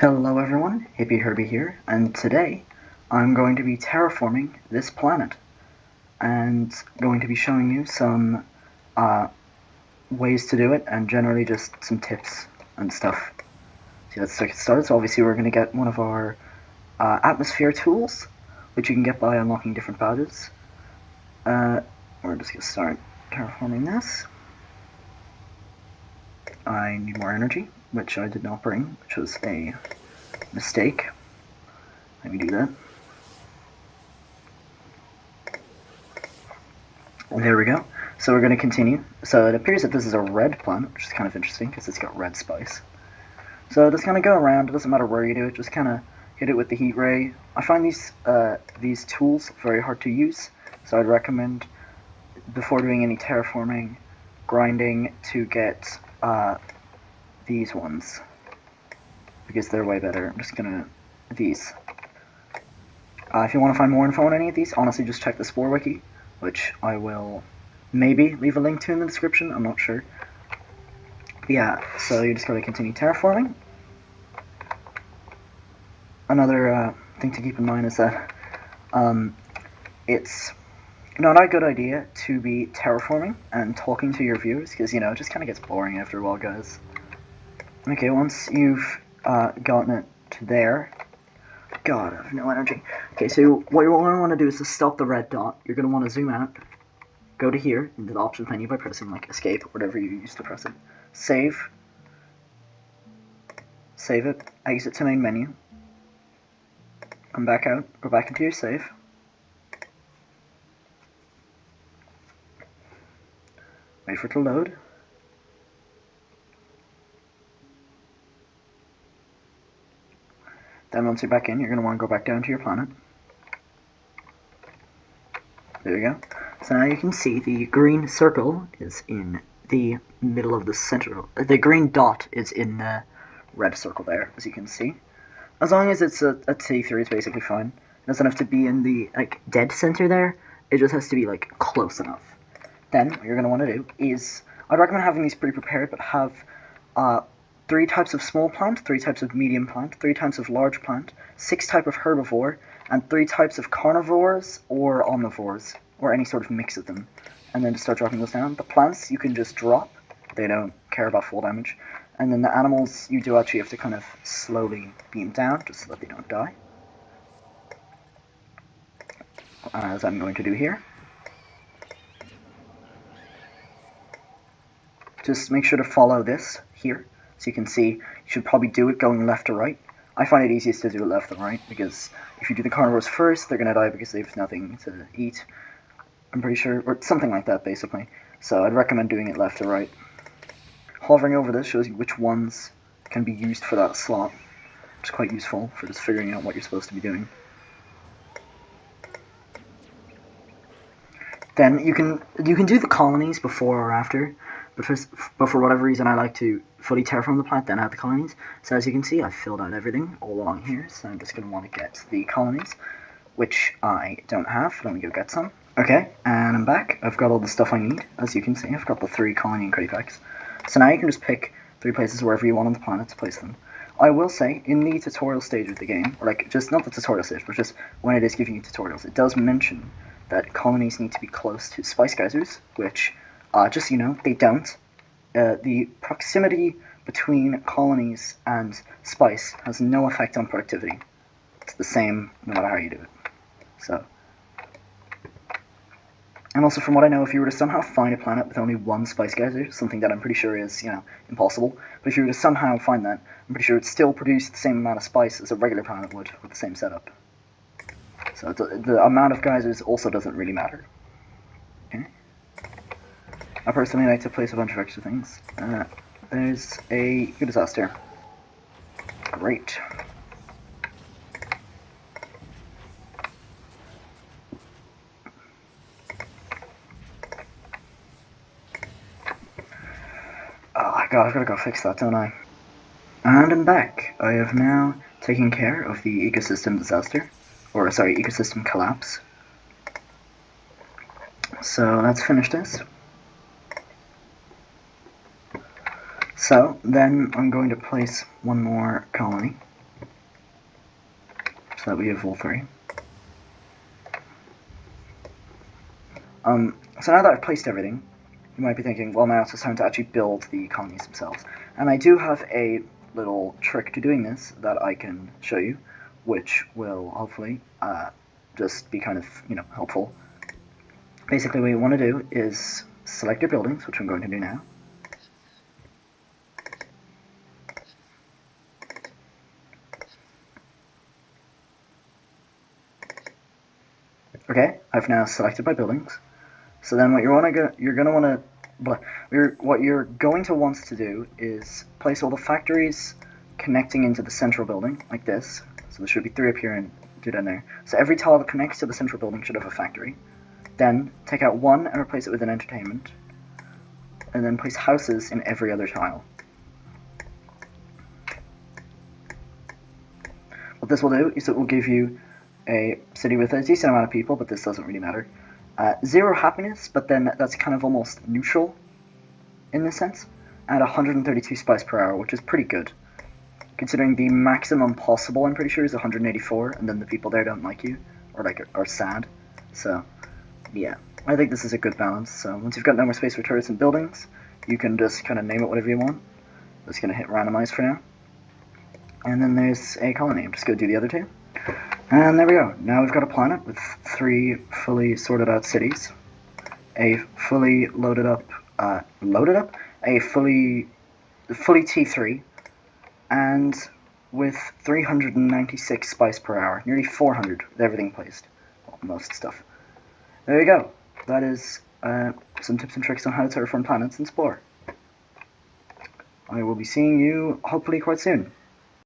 Hello everyone, Hippie Herbie here, and today I'm going to be terraforming this planet and going to be showing you some ways to do it and generally just some tips and stuff. So let's get started. So obviously we're going to get one of our atmosphere tools, which you can get by unlocking different badges. We're just going to start terraforming this. I need more energy, which I did not bring, which was a mistake. Let me do that. There we go. So we're going to continue. So it appears that this is a red plant, which is kind of interesting because it's got red spice. So just kind of go around. It doesn't matter where you do it. Just kind of hit it with the heat ray. I find these tools very hard to use, so I'd recommend before doing any terraforming, grinding to get these ones because they're way better. I'm just gonna these. If you want to find more info on any of these, honestly, just check the Spore wiki, which I will maybe leave a link to in the description. I'm not sure. But yeah, so you just gotta continue terraforming. Another thing to keep in mind is that it's not a good idea to be terraforming and talking to your viewers because, you know, it just kind of gets boring after a while, guys. Okay, once you've gotten it to there, God, I have no energy. Okay, so what you're going to want to do is to stop the red dot. You're going to want to zoom out, go to here into the options menu by pressing like escape or whatever you use to press it. Save it, exit to main menu, come back out, go back into your save. Wait for it to load. Then once you're back in, you're going to want to go back down to your planet. There you go. So now you can see the green circle is in the middle of the center. The green dot is in the red circle there, as you can see. As long as it's a T3, it's basically fine. It doesn't have to be in the dead center there. It just has to be close enough. Then what you're going to want to do is, I'd recommend having these pre-prepared, but have 3 types of small plant, 3 types of medium plant, 3 types of large plant, 6 types of herbivore, and 3 types of carnivores or omnivores, or any sort of mix of them. And then just start dropping those down. The plants you can just drop, they don't care about full damage. And then the animals, you do actually have to kind of slowly beam down, just so that they don't die. As I'm going to do here. Just make sure to follow this here. So you can see, you should probably do it going left to right. I find it easiest to do it left to right, because if you do the carnivores first, they're going to die because they have nothing to eat. I'm pretty sure, or something like that, basically. So I'd recommend doing it left to right. Hovering over this shows you which ones can be used for that slot, which is quite useful for just figuring out what you're supposed to be doing. Then you can do the colonies before or after, but for whatever reason I like to fully terraform the planet, then add the colonies. So as you can see, I've filled out everything all along here, so I'm just going to want to get the colonies, which I don't have. Let me go get some. Okay, and I'm back. I've got all the stuff I need. As you can see, I've got the 3 colony and crate packs. So now you can just pick 3 places wherever you want on the planet to place them. I will say, in the tutorial stage of the game, or just not the tutorial stage, but just when it is giving you tutorials, it does mention that colonies need to be close to spice geysers, which, just so you know, they don't. The proximity between colonies and spice has no effect on productivity. It's the same no matter how you do it. So, and also from what I know, if you were to somehow find a planet with only 1 spice geyser, something that I'm pretty sure is, impossible, but if you were to somehow find that, I'm pretty sure it'd still produce the same amount of spice as a regular planet would with the same setup. So the amount of geysers also doesn't really matter. Okay. I personally like to place a bunch of extra things. There's a good disaster. Great. Oh god, I've gotta go fix that, don't I? And I'm back. I have now taken care of the ecosystem disaster. Or, sorry, ecosystem collapse. So let's finish this. So then I'm going to place 1 more colony. so that we have all three. So now that I've placed everything, you might be thinking, well, now it's just time to actually build the colonies themselves. And I do have a little trick to doing this that I can show you, which will hopefully just be kind of, helpful. Basically, what you want to do is select your buildings, which I'm going to do now. Okay, I've now selected my buildings. So then what you're going to want to do is place all the factories connecting into the central building, like this. So there should be 3 up here and 2 down there. So every tile that connects to the central building should have a factory. Then take out 1 and replace it with an entertainment. And then place houses in every other tile. What this will do is it will give you a city with a decent amount of people, but this doesn't really matter. 0 happiness, but then that's kind of almost neutral in this sense, and 132 spice per hour, which is pretty good. Considering the maximum possible, I'm pretty sure, is 184, and then the people there don't like you, or are sad. So, yeah, I think this is a good balance. So once you've got no more space for turrets and buildings, you can just kind of name it whatever you want. I'm just going to hit randomize for now. And then there's a colony. I'm just going to do the other 2. And there we go. Now we've got a planet with 3 fully sorted out cities, a fully loaded up, a fully T3, and with 396 spice per hour, nearly 400 with everything placed, well, most stuff. There you go. That is some tips and tricks on how to terraform planets in Spore. I will be seeing you hopefully quite soon.